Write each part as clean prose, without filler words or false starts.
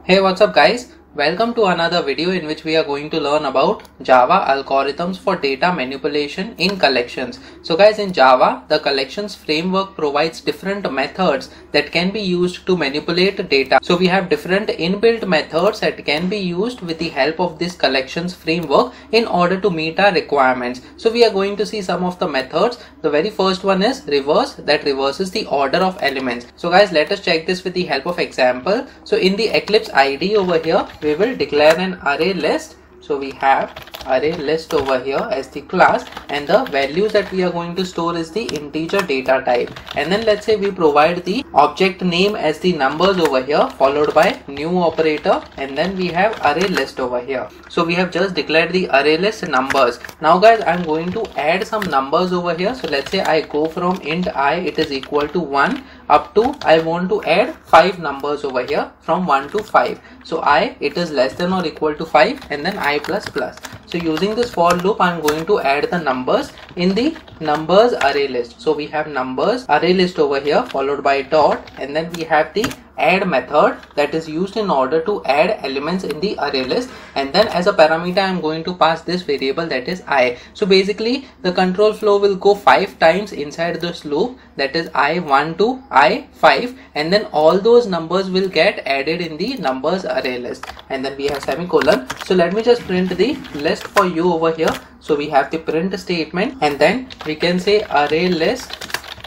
Hey, what's up guys? Welcome to another video in which we are going to learn about Java algorithms for data manipulation in collections. So guys, in Java, the collections framework provides different methods that can be used to manipulate data. So we have different inbuilt methods that can be used with the help of this collections framework in order to meet our requirements. So we are going to see some of the methods. The very first one is reverse, that reverses the order of elements. So guys, let us check this with the help of example. So in the Eclipse IDE over here, we will declare an array list. So we have array list over here as the class, and the values that we are going to store is the integer data type. And then let's say we provide the object name as the numbers over here, followed by new operator, and then we have array list over here. So we have just declared the array list numbers. Now guys, I'm going to add some numbers over here. So let's say I go from int I, it is equal to 1 up to I want to add 5 numbers over here from 1 to 5. So I, it is less than or equal to 5, and then I plus plus. So using this for loop, I'm going to add the numbers in the numbers array list. So we have numbers array list over here, followed by dot, and then we have the add method that is used in order to add elements in the array list, and then as a parameter I'm going to pass this variable, that is I. So basically the control flow will go 5 times inside this loop, that is I1 to I5, and then all those numbers will get added in the numbers array list, and then we have semicolon. So let me just print the list for you over here. So we have the print statement, and then we can say array list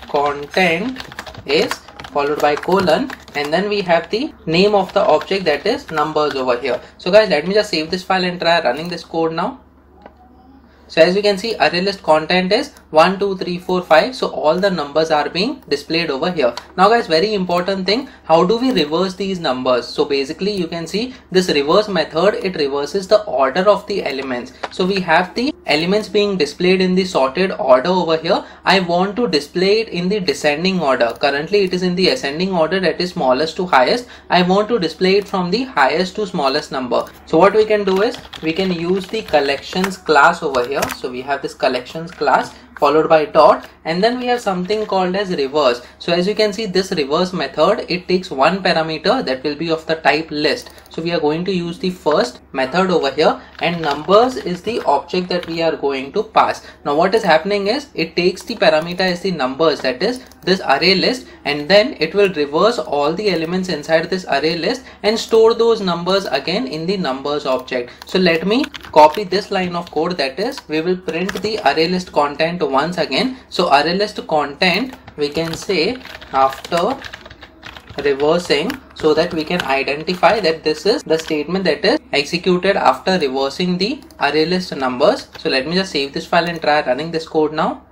content is followed by colon, and then we have the name of the object, that is numbers over here. So guys, let me just save this file and try running this code now. So as you can see, array list content is 1, 2, 3, 4, 5. So all the numbers are being displayed over here. Now guys, very important thing, how do we reverse these numbers? So basically you can see this reverse method, it reverses the order of the elements. So we have the elements being displayed in the sorted order over here. I want to display it in the descending order. Currently it is in the ascending order, that is smallest to highest. I want to display it from the highest to smallest number. So what we can do is we can use the collections class over here. So we have this collections class followed by dot, and then we have something called as reverse. So as you can see, this reverse method, it takes one parameter that will be of the type list. So we are going to use the first method over here, and numbers is the object that we are going to pass. Now what is happening is it takes the parameter as the numbers, that is this array list, and then it will reverse all the elements inside this array list and store those numbers again in the numbers object. So let me copy this line of code, that is we will print the array list content once again. So array list content, we can say after reversing, so that we can identify that this is the statement that is executed after reversing the array list numbers. So let me just save this file and try running this code now.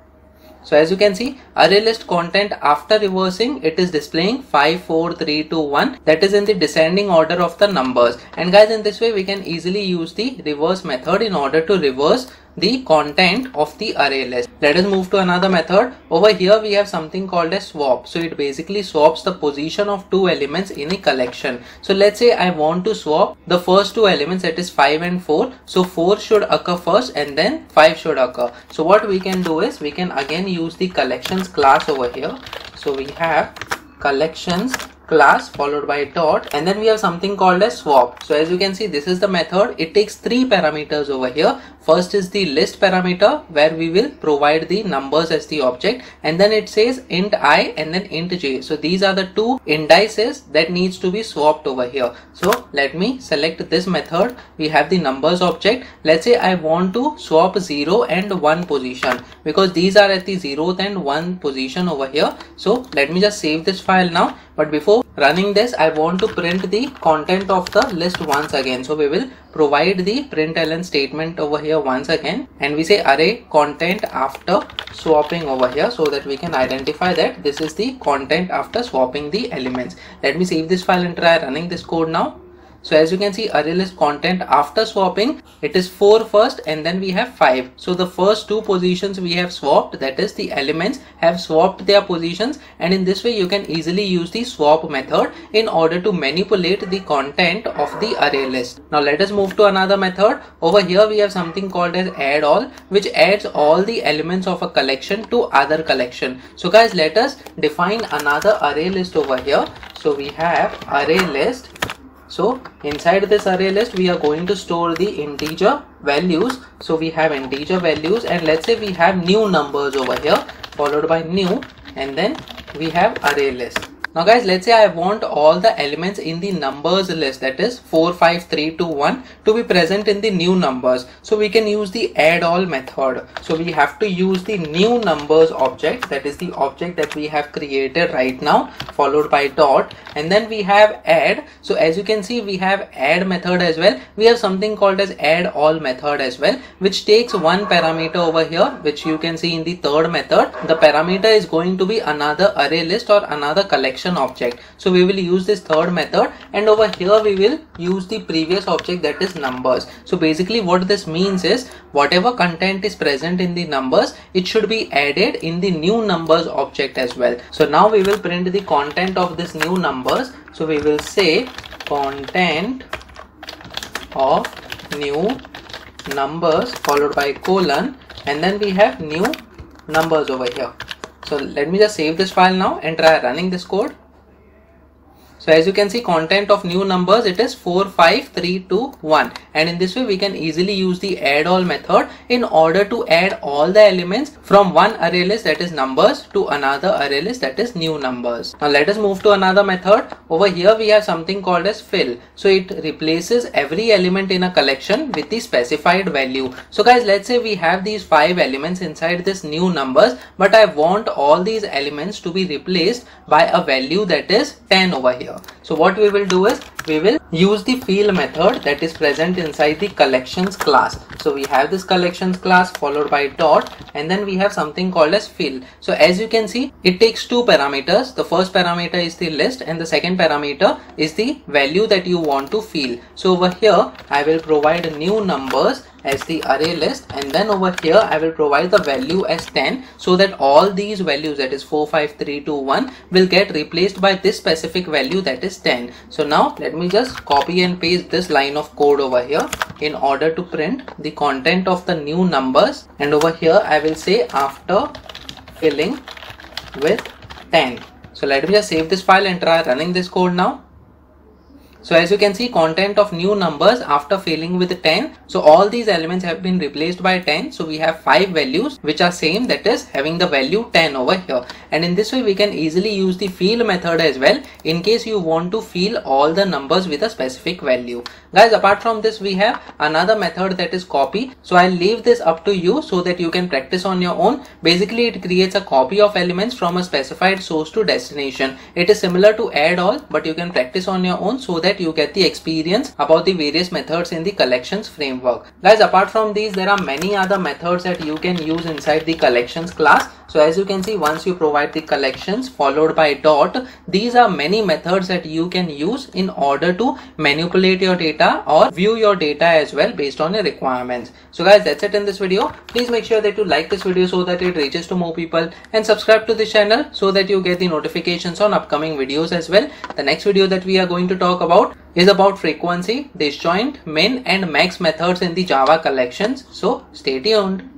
So as you can see, array list content after reversing, it is displaying 5, 4, 3, 2, 1, that is in the descending order of the numbers. And guys, in this way we can easily use the reverse method in order to reverse the content of the array list. Let us move to another method. Over here we have something called a swap. So it basically swaps the position of two elements in a collection. So let's say I want to swap the first two elements, that is 5 and 4. So 4 should occur first and then 5 should occur. So what we can do is we can again use the collections class over here. So we have collections class followed by dot, and then we have something called as swap. So as you can see, this is the method. It takes 3 parameters over here. First is the list parameter, where we will provide the numbers as the object, and then it says int I and then int j. So these are the 2 indices that needs to be swapped over here. So let me select this method. We have the numbers object. Let's say I want to swap 0 and 1 position, because these are at the 0th and 1 position over here. So let me just save this file now. But before running this, I want to print the content of the list once again. So we will provide the println statement over here once again, and we say array content after swapping over here, so that we can identify that this is the content after swapping the elements. Let me save this file and try running this code now. So as you can see, array list content after swapping, it is 4 first and then we have 5. So the first 2 positions we have swapped, that is the elements have swapped their positions, and in this way you can easily use the swap method in order to manipulate the content of the array list. Now let us move to another method. Over here we have something called as addAll, which adds all the elements of a collection to other collection. So guys, let us define another array list over here. So we have array list So inside this array list we are going to store the integer values. So we have integer values, and let's say we have new numbers over here, followed by new, and then we have array list. Now guys, let's say I want all the elements in the numbers list, that is 4, 5, 3, 2, 1, to be present in the new numbers. So we can use the addAll method. So we have to use the new numbers object, that is the object that we have created right now, followed by dot, and then we have add. So as you can see, we have add method as well. We have something called as addAll method as well, which takes one parameter over here, which you can see in the third method. The parameter is going to be another array list or another collection object. So we will use this third method, and over here we will use the previous object, that is numbers. So basically what this means is whatever content is present in the numbers, it should be added in the new numbers object as well. So now we will print the content of this new numbers. So we will say content of new numbers followed by colon, and then we have new numbers over here. So let me just save this file now and try running this code. So as you can see, content of new numbers, it is 4, 5, 3, 2, 1, and in this way we can easily use the addAll method in order to add all the elements from one array list, that is numbers, to another array list, that is new numbers. Now let us move to another method. Over here we have something called as fill. So it replaces every element in a collection with the specified value. So guys, let's say we have these 5 elements inside this new numbers, but I want all these elements to be replaced by a value that is 10 over here. So what we will do is we will use the fill method that is present inside the collections class. So we have this collections class followed by dot, and then we have something called as fill. So as you can see, it takes 2 parameters. The first parameter is the list, and the second parameter is the value that you want to fill. So over here I will provide new numbers as the array list, and then over here I will provide the value as 10, so that all these values, that is 4, 5, 3, 2, 1, will get replaced by this specific value, that is 10. So now let me just copy and paste this line of code over here in order to print the content of the new numbers, and over here I will say after filling with 10. So let me just save this file and try running this code now. So as you can see, content of new numbers after filling with 10. So all these elements have been replaced by 10. So we have 5 values which are same, that is having the value 10 over here. And in this way we can easily use the fill method as well in case you want to fill all the numbers with a specific value. Guys, apart from this we have another method, that is copy. So I'll leave this up to you so that you can practice on your own. Basically it creates a copy of elements from a specified source to destination. It is similar to addAll, but you can practice on your own so that you get the experience about the various methods in the collections framework. Guys, apart from these, there are many other methods that you can use inside the collections class. So as you can see, once you provide the collections followed by dot, these are many methods that you can use in order to manipulate your data or view your data as well based on your requirements. So guys, that's it in this video. Please make sure that you like this video so that it reaches to more people, and subscribe to this channel so that you get the notifications on upcoming videos as well. The next video that we are going to talk about is about frequency, disjoint, min and max methods in the Java collections. So stay tuned.